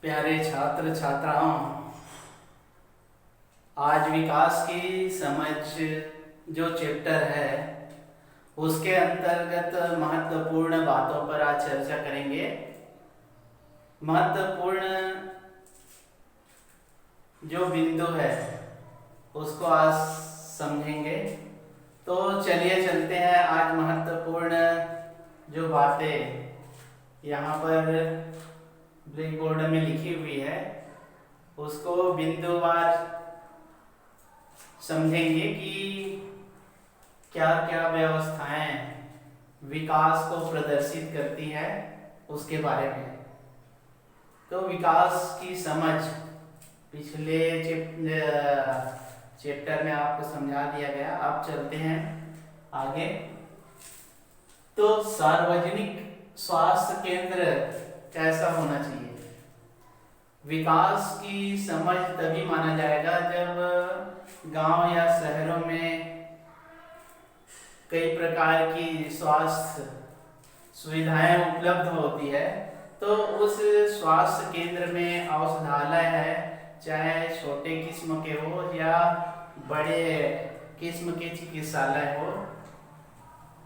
प्यारे छात्र छात्राओं, आज विकास की समझ जो चैप्टर है उसके अंतर्गत महत्वपूर्ण बातों पर आज चर्चा करेंगे। महत्वपूर्ण जो बिंदु है उसको आज समझेंगे। तो चलिए चलते हैं। आज महत्वपूर्ण जो बातें यहाँ पर ब्लैक बोर्ड में लिखी हुई है उसको बिंदुवार समझेंगे कि क्या क्या व्यवस्थाएं विकास को प्रदर्शित करती है उसके बारे में। तो विकास की समझ पिछले चैप्टर में आपको समझा दिया गया। अब चलते हैं आगे। तो सार्वजनिक स्वास्थ्य केंद्र कैसा होना चाहिए? विकास की समझ तभी माना जाएगा जब गांव या शहरों में कई प्रकार की स्वास्थ्य सुविधाएं उपलब्ध होती है। तो उस स्वास्थ्य केंद्र में औषधालय है, चाहे छोटे किस्म के हो या बड़े किस्म के चिकित्सालय हो,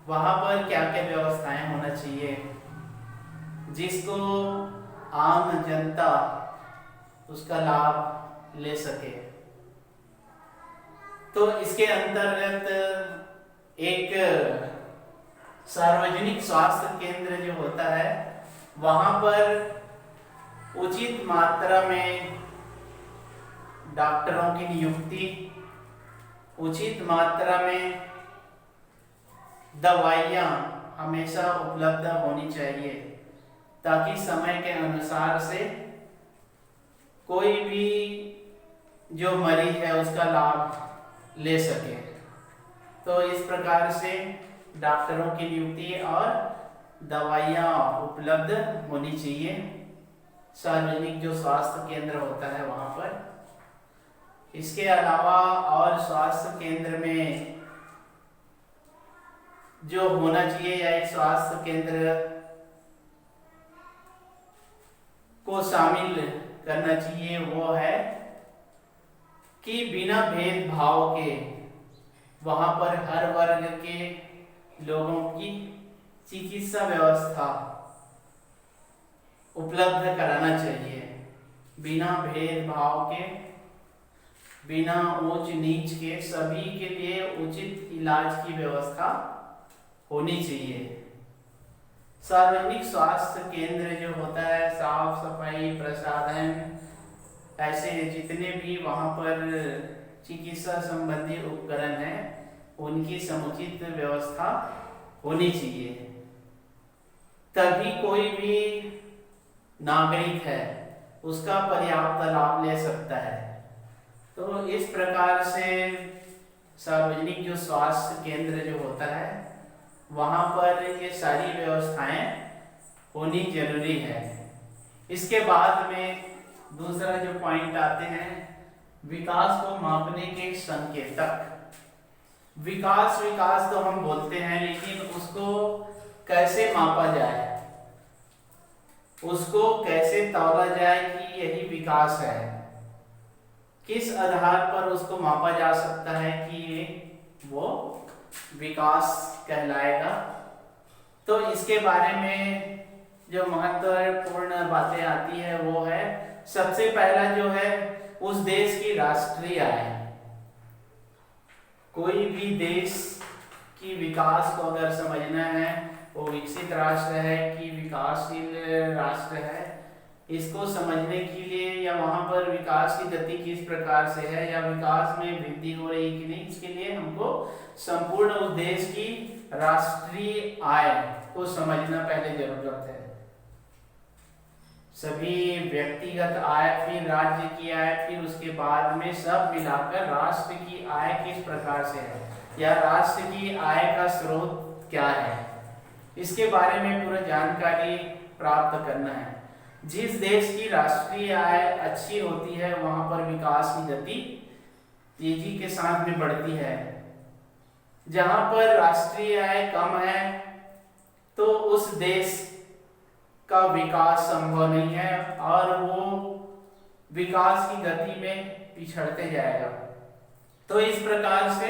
वहाँ पर क्या क्या व्यवस्थाएं होना चाहिए जिसको आम जनता उसका लाभ ले सके। तो इसके अंतर्गत एक सार्वजनिक स्वास्थ्य केंद्र जो होता है वहाँ पर उचित मात्रा में डॉक्टरों की नियुक्ति, उचित मात्रा में दवाइयाँ हमेशा उपलब्ध होनी चाहिए ताकि समय के अनुसार से कोई भी जो मरीज है उसका लाभ ले सके। तो इस प्रकार से डॉक्टरों की नियुक्ति और दवाइयाँ उपलब्ध होनी चाहिए सार्वजनिक जो स्वास्थ्य केंद्र होता है वहाँ पर। इसके अलावा और स्वास्थ्य केंद्र में जो होना चाहिए या एक स्वास्थ्य केंद्र को शामिल करना चाहिए वो है कि बिना भेदभाव के वहाँ पर हर वर्ग के लोगों की चिकित्सा व्यवस्था उपलब्ध कराना चाहिए। बिना भेदभाव के, बिना ऊंच नीच के सभी के लिए उचित इलाज की व्यवस्था होनी चाहिए। सार्वजनिक स्वास्थ्य केंद्र जो होता है, साफ सफाई, प्रसाधन, ऐसे जितने भी वहाँ पर चिकित्सा संबंधी उपकरण हैं उनकी समुचित व्यवस्था होनी चाहिए। तभी कोई भी नागरिक है उसका पर्याप्त लाभ ले सकता है। तो इस प्रकार से सार्वजनिक जो स्वास्थ्य केंद्र जो होता है वहाँ पर ये सारी व्यवस्थाएं होनी जरूरी है। इसके बाद में दूसरा जो पॉइंट आते हैं विकास को मापने के संकेतक। विकास विकास तो हम बोलते हैं लेकिन उसको कैसे मापा जाए, उसको कैसे तौला जाए कि यही विकास है, किस आधार पर उसको मापा जा सकता है कि ये वो विकास कहलाएगा। तो इसके बारे में जो महत्वपूर्ण बातें आती है वो है, सबसे पहला जो है उस देश की राष्ट्रीय आय। कोई भी देश की विकास को अगर समझना है, वो विकसित राष्ट्र है कि विकासशील राष्ट्र है, इसको समझने के लिए या वहाँ पर विकास की गति किस प्रकार से है या विकास में वृद्धि हो रही कि नहीं, इसके लिए हमको संपूर्ण उस देश की राष्ट्रीय आय को समझना पहले जरूरत है। सभी व्यक्तिगत आय, फिर राज्य की आय, फिर उसके बाद में सब मिलाकर राष्ट्र की आय किस प्रकार से है या राष्ट्र की आय का स्रोत क्या है, इसके बारे में पूरा जानकारी प्राप्त करना है। जिस देश की राष्ट्रीय आय अच्छी होती है वहां पर विकास की गति तेजी के साथ में बढ़ती है। जहां पर राष्ट्रीय आय कम है तो उस देश का विकास संभव नहीं है और वो विकास की गति में पिछड़ते जाएगा। तो इस प्रकार से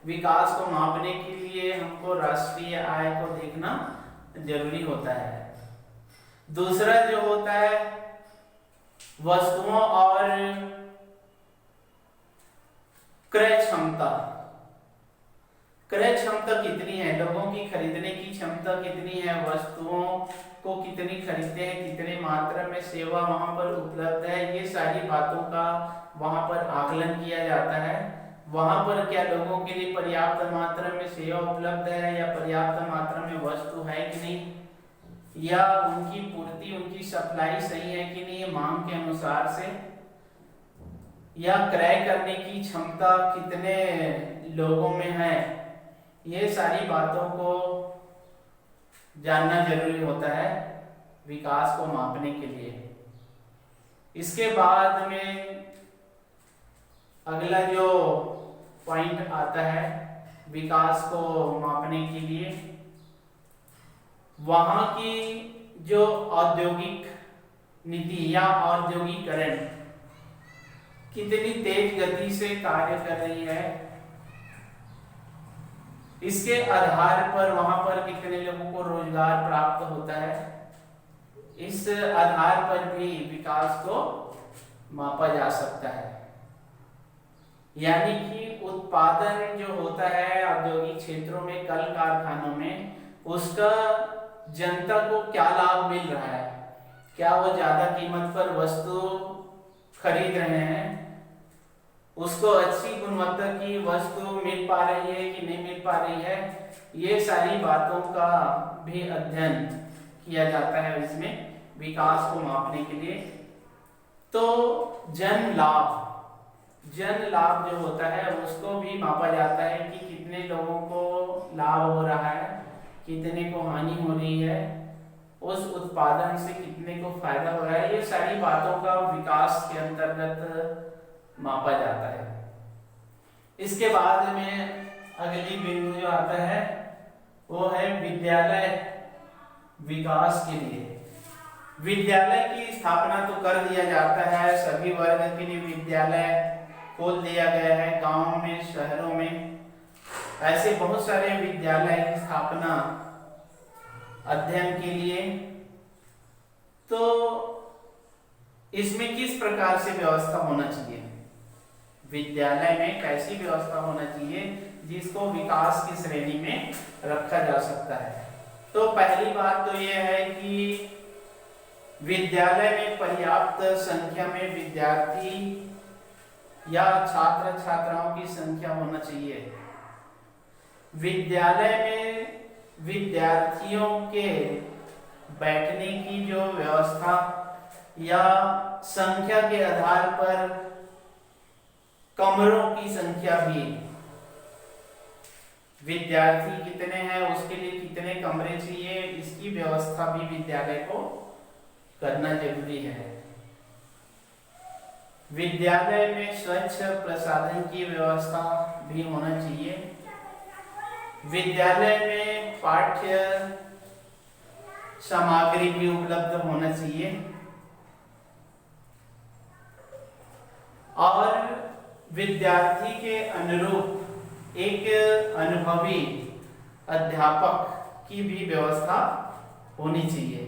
विकास को मापने के लिए हमको राष्ट्रीय आय को देखना जरूरी होता है। दूसरा जो होता है वस्तुओं और क्रय क्षमता। क्रय क्षमता कितनी है, लोगों की खरीदने की क्षमता कितनी है, वस्तुओं को कितनी खरीदते हैं, कितने मात्रा में सेवा वहां पर उपलब्ध है, ये सारी बातों का वहां पर आकलन किया जाता है। वहां पर क्या लोगों के लिए पर्याप्त मात्रा में सेवा उपलब्ध है या पर्याप्त मात्रा में वस्तु है कि नहीं, या उनकी पूर्ति, उनकी सप्लाई सही है कि नहीं मांग के अनुसार से, या क्रय करने की क्षमता कितने लोगों में है, ये सारी बातों को जानना जरूरी होता है विकास को मापने के लिए। इसके बाद में अगला जो पॉइंट आता है विकास को मापने के लिए, वहां की जो औद्योगिक नीति या औद्योगिकरण कितनी तेज गति से कार्य कर रही है, इसके आधार पर वहां पर कितने लोगों को रोजगार प्राप्त होता है, इस आधार पर भी विकास को मापा जा सकता है। यानी कि उत्पादन जो होता है औद्योगिक क्षेत्रों में, कल कारखानों में, उसका जनता को क्या लाभ मिल रहा है, क्या वो ज्यादा कीमत पर वस्तु खरीद रहे हैं, उसको अच्छी गुणवत्ता की वस्तु मिल पा रही है कि नहीं मिल पा रही है, ये सारी बातों का भी अध्ययन किया जाता है इसमें विकास को मापने के लिए। तो जन लाभ जो होता है उसको भी मापा जाता है कि कितने लोगों को लाभ हो रहा है, कितने को हानि हो रही है, उस उत्पादन से कितने को फायदा हो रहा है, ये सारी बातों का विकास के अंतर्गत मापा जाता है। इसके बाद में अगली बिंदु जो आता है वो है विद्यालय विकास के लिए। विद्यालय की स्थापना तो कर दिया जाता है, सभी वर्ग के लिए विद्यालय खोल दिया गया है, गांवों में, शहरों में ऐसे बहुत सारे विद्यालय की स्थापना अध्ययन के लिए। तो इसमें किस प्रकार से व्यवस्था होना चाहिए, विद्यालय में कैसी व्यवस्था होना चाहिए जिसको विकास की श्रेणी में रखा जा सकता है। तो पहली बात तो यह है कि विद्यालय में पर्याप्त संख्या में विद्यार्थी या छात्र छात्राओं की संख्या होना चाहिए। विद्यालय में विद्यार्थियों के बैठने की जो व्यवस्था या संख्या के आधार पर कमरों की संख्या भी, विद्यार्थी कितने हैं उसके लिए कितने कमरे चाहिए, इसकी व्यवस्था भी विद्यालय को करना जरूरी है। विद्यालय में स्वच्छ प्रसाधन की व्यवस्था भी होना चाहिए। विद्यालय में पाठ्य सामग्री भी उपलब्ध होना चाहिए और विद्यार्थी के अनुरूप एक अनुभवी अध्यापक की भी व्यवस्था होनी चाहिए।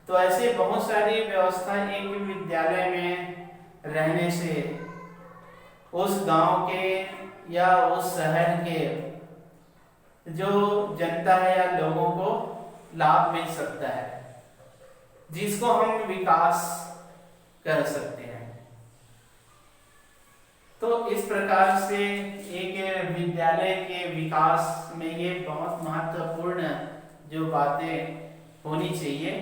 तो ऐसे बहुत सारी व्यवस्था एक विद्यालय में रहने से उस गांव के या उस शहर के जो जनता है या लोगों को लाभ मिल सकता है, जिसको हम विकास कर सकते हैं। तो इस प्रकार से एक विद्यालय के विकास में ये बहुत महत्वपूर्ण जो बातें होनी चाहिए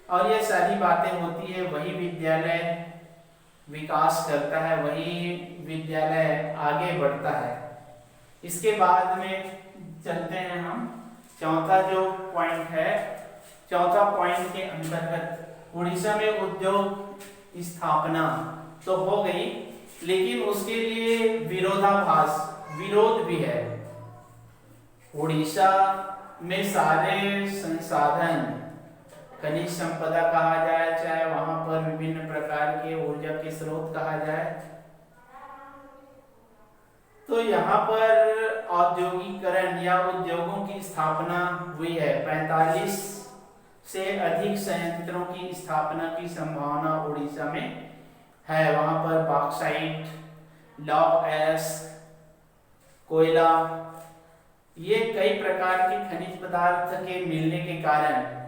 और ये सारी बातें होती है, वही विद्यालय विकास करता है, वही विद्यालय आगे बढ़ता है। इसके बाद में चलते हैं हम चौथा जो पॉइंट है, चौथा पॉइंट के अंतर्गत उड़ीसा में उद्योग स्थापना तो हो गई, लेकिन उसके लिए विरोध भी है। उड़ीसा में सारे संसाधन खनिज संपदा कहा जाए, चाहे वहां पर विभिन्न प्रकार के ऊर्जा के स्रोत कहा जाए। तो यहाँ पर औद्योगिकरण या उद्योगों की स्थापना हुई है। 45 से अधिक संयंत्रों की स्थापना की संभावना उड़ीसा में है। वहां पर बॉक्साइट, लॉग एश, कोयला, ये कई प्रकार के खनिज पदार्थ के मिलने के कारण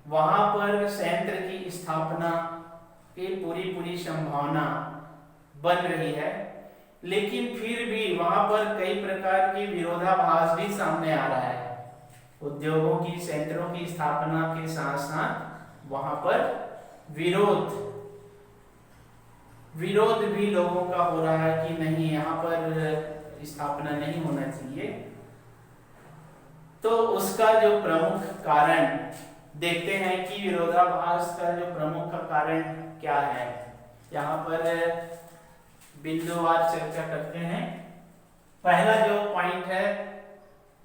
वहां पर संयंत्र की स्थापना की पूरी संभावना बन रही है। लेकिन फिर भी वहां पर कई प्रकार के विरोधाभास भी सामने आ रहा है। उद्योगों की, संयंत्रों की स्थापना के साथ साथ वहां पर विरोध भी लोगों का हो रहा है कि नहीं, यहाँ पर स्थापना नहीं होना चाहिए। तो उसका जो प्रमुख कारण देखते हैं कि विरोधाभास का जो प्रमुख कारण क्या है। यहाँ पर बिंदुवार चर्चा करते हैं। पहला जो पॉइंट है,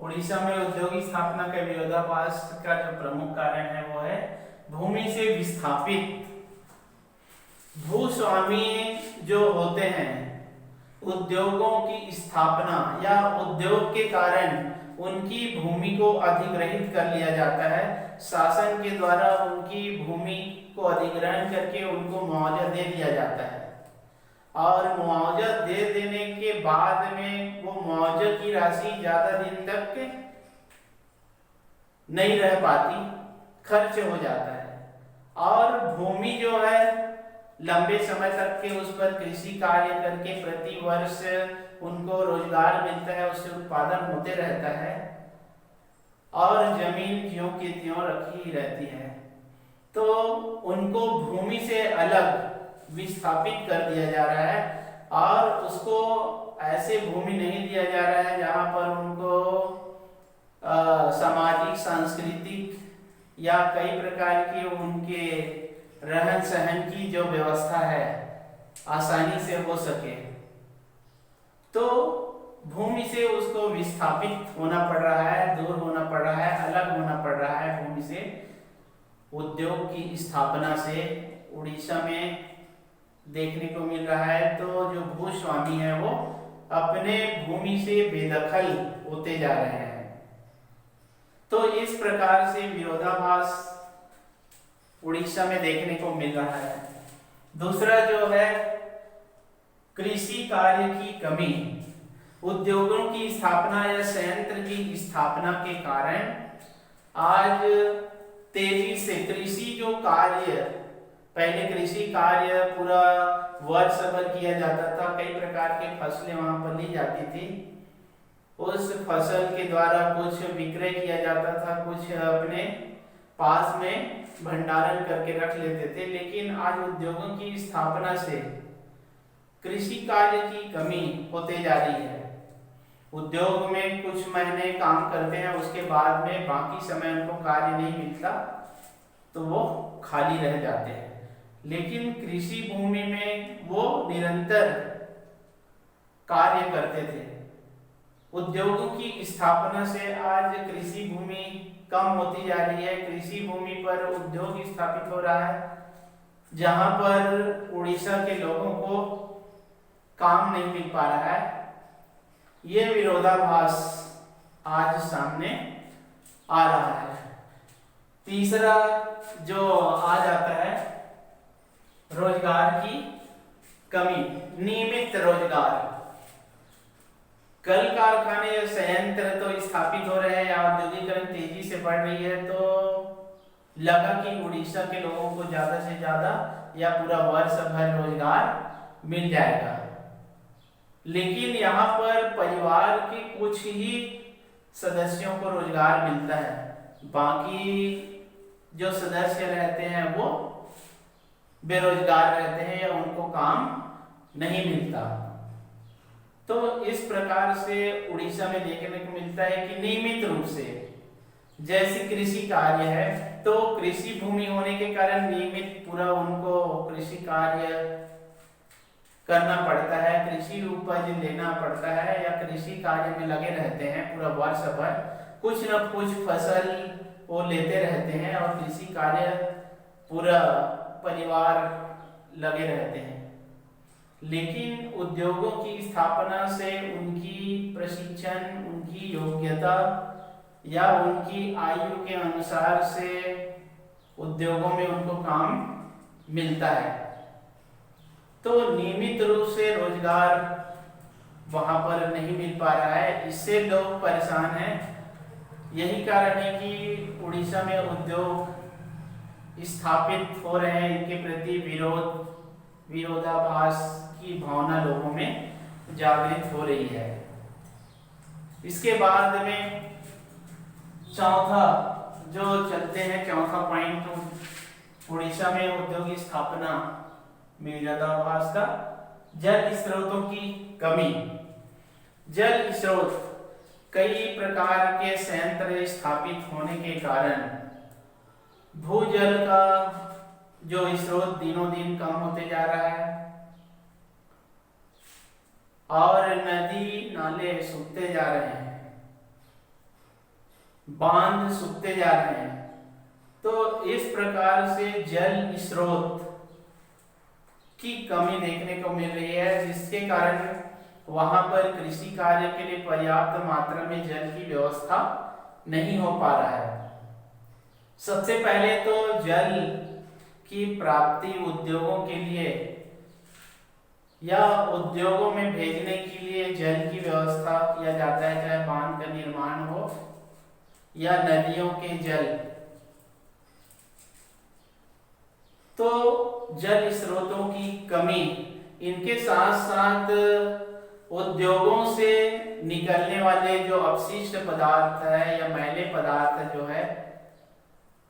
उड़ीसा में औद्योगिक स्थापना के विरोधाभास का जो प्रमुख कारण है वो है भूमि से विस्थापित भूस्वामी जो होते हैं। उद्योगों की स्थापना या उद्योग के कारण उनकी भूमि को अधिग्रहित कर लिया जाता है। शासन के द्वारा उनकी भूमि को अधिग्रहण करके उनको मुआवजा दे दिया जाता है और मुआवजा दे देने के बाद में वो मुआवजा की राशि ज्यादा दिन तक नहीं रह पाती, खर्च हो जाता है और भूमि जो है लंबे समय तक के उस पर कृषि कार्य करके प्रति वर्ष उनको रोजगार मिलता है, उससे उत्पादन होते रहता है और जमीन ज्यों की त्यों रखी ही रहती है। तो उनको भूमि से अलग विस्थापित कर दिया जा रहा है और उसको ऐसे भूमि नहीं दिया जा रहा है जहां पर उनको सामाजिक, सांस्कृतिक या कई प्रकार के उनके रहन सहन की जो व्यवस्था है आसानी से हो सके। तो भूमि से उसको विस्थापित होना पड़ रहा है, दूर होना पड़ रहा है, अलग होना पड़ रहा है भूमि से। उद्योग की स्थापना से उड़ीसा में देखने को मिल रहा है। तो जो भूस्वामी है वो अपने भूमि से बेदखल होते जा रहे हैं। तो इस प्रकार से विरोधाभास उड़ीसा में देखने को मिल रहा है। दूसरा जो है कृषि कार्य की कमी। उद्योगों की स्थापना या संयंत्र की स्थापना के कारण आज तेजी से कृषि जो कार्य, पहले कृषि कार्य पूरा वर्ष भर किया जाता था, कई प्रकार के फसलें वहां पर ली जाती थी, उस फसल के द्वारा कुछ विक्रय किया जाता था, कुछ अपने पास में भंडारण करके रख लेते थे। लेकिन आज उद्योगों की स्थापना से कृषि कार्य की कमी होते जा रही है। उद्योग में कुछ महीने काम करते हैं, उसके बाद में बाकी समय उनको कार्य नहीं मिलता तो वो खाली रह जाते हैं। लेकिन कृषि भूमि में वो निरंतर कार्य करते थे। उद्योगों की स्थापना से आज कृषि भूमि कम होती जा रही है। कृषि भूमि पर उद्योग स्थापित हो रहा है जहां पर उड़ीसा के लोगों को काम नहीं मिल पा रहा है। ये विरोधाभास आज सामने आ रहा है। तीसरा जो आ जाता है रोजगार की कमी, नियमित रोजगार। कल कारखाने या संयंत्र तो स्थापित हो रहे हैं या औद्योगिकरण तेजी से बढ़ रही है, तो लगा कि उड़ीसा के लोगों को ज्यादा से ज्यादा या पूरा वर्ष भर रोजगार मिल जाएगा। लेकिन यहाँ पर परिवार के कुछ ही सदस्यों को रोजगार मिलता है, बाकी जो सदस्य रहते हैं वो बेरोजगार रहते हैं या उनको काम नहीं मिलता। तो इस प्रकार से उड़ीसा में देखने को मिलता है कि नियमित रूप से जैसे कृषि कार्य है, तो कृषि भूमि होने के कारण नियमित पूरा उनको कृषि कार्य करना पड़ता है, कृषि उपज लेना पड़ता है या कृषि कार्य में लगे रहते हैं पूरा वर्ष भर। कुछ न कुछ फसल वो लेते रहते हैं और कृषि कार्य पूरा परिवार लगे रहते हैं। लेकिन उद्योगों की स्थापना से उनकी प्रशिक्षण, उनकी योग्यता या उनकी आयु के अनुसार से उद्योगों में उनको काम मिलता है, तो नियमित रूप से रोजगार वहां पर नहीं मिल पा रहा है। इससे लोग परेशान हैं। यही कारण है कि उड़ीसा में उद्योग स्थापित हो रहे हैं, इनके प्रति विरोधाभास की भावना लोगों में जागृत हो रही है। इसके बाद में चौथा जो चलते हैं, चौथा पॉइंट, तो उड़ीसा में उद्योग स्थापना में विरोधाभास का जल स्रोतों की कमी। जल स्रोत कई प्रकार के संयंत्र स्थापित होने के कारण भूजल का जो स्रोत दिनों दिन कम होते जा रहा है और नदी नाले सूखते जा रहे हैं, बांध सूखते जा रहे हैं। तो इस प्रकार से जल स्रोत की कमी देखने को मिल रही है, जिसके कारण वहां पर कृषि कार्य के लिए पर्याप्त मात्रा में जल की व्यवस्था नहीं हो पा रहा है। सबसे पहले तो जल की प्राप्ति उद्योगों के लिए या उद्योगों में भेजने के लिए जल की व्यवस्था किया जाता है, चाहे बांध का निर्माण हो या नदियों के जल। तो जल स्रोतों की कमी, इनके साथ साथ उद्योगों से निकलने वाले जो अपशिष्ट पदार्थ है या मैले पदार्थ जो है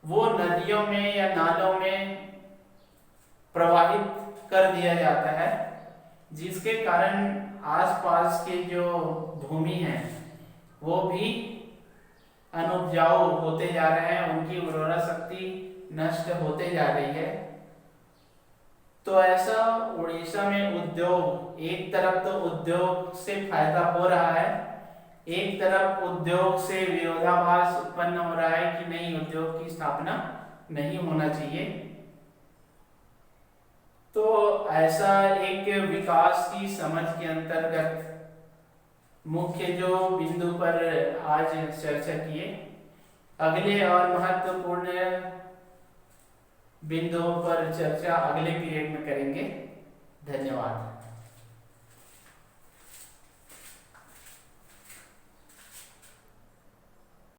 वो नदियों में या नालों में प्रवाहित कर दिया जाता है, जिसके कारण आसपास के जो भूमि है वो भी अनुपजाऊ होते जा रहे हैं, उनकी उर्वरा शक्ति नष्ट होते जा रही है। तो ऐसा उड़ीसा में उद्योग, एक तरफ तो उद्योग से फायदा हो रहा है, एक तरफ उद्योग से विरोधाभास उत्पन्न हो रहा है कि नहीं, उद्योग की स्थापना नहीं होना चाहिए। तो ऐसा एक विकास की समझ के अंतर्गत मुख्य जो बिंदु पर आज चर्चा किए, अगले और महत्वपूर्ण बिंदुओं पर चर्चा अगले पीरियड में करेंगे। धन्यवाद।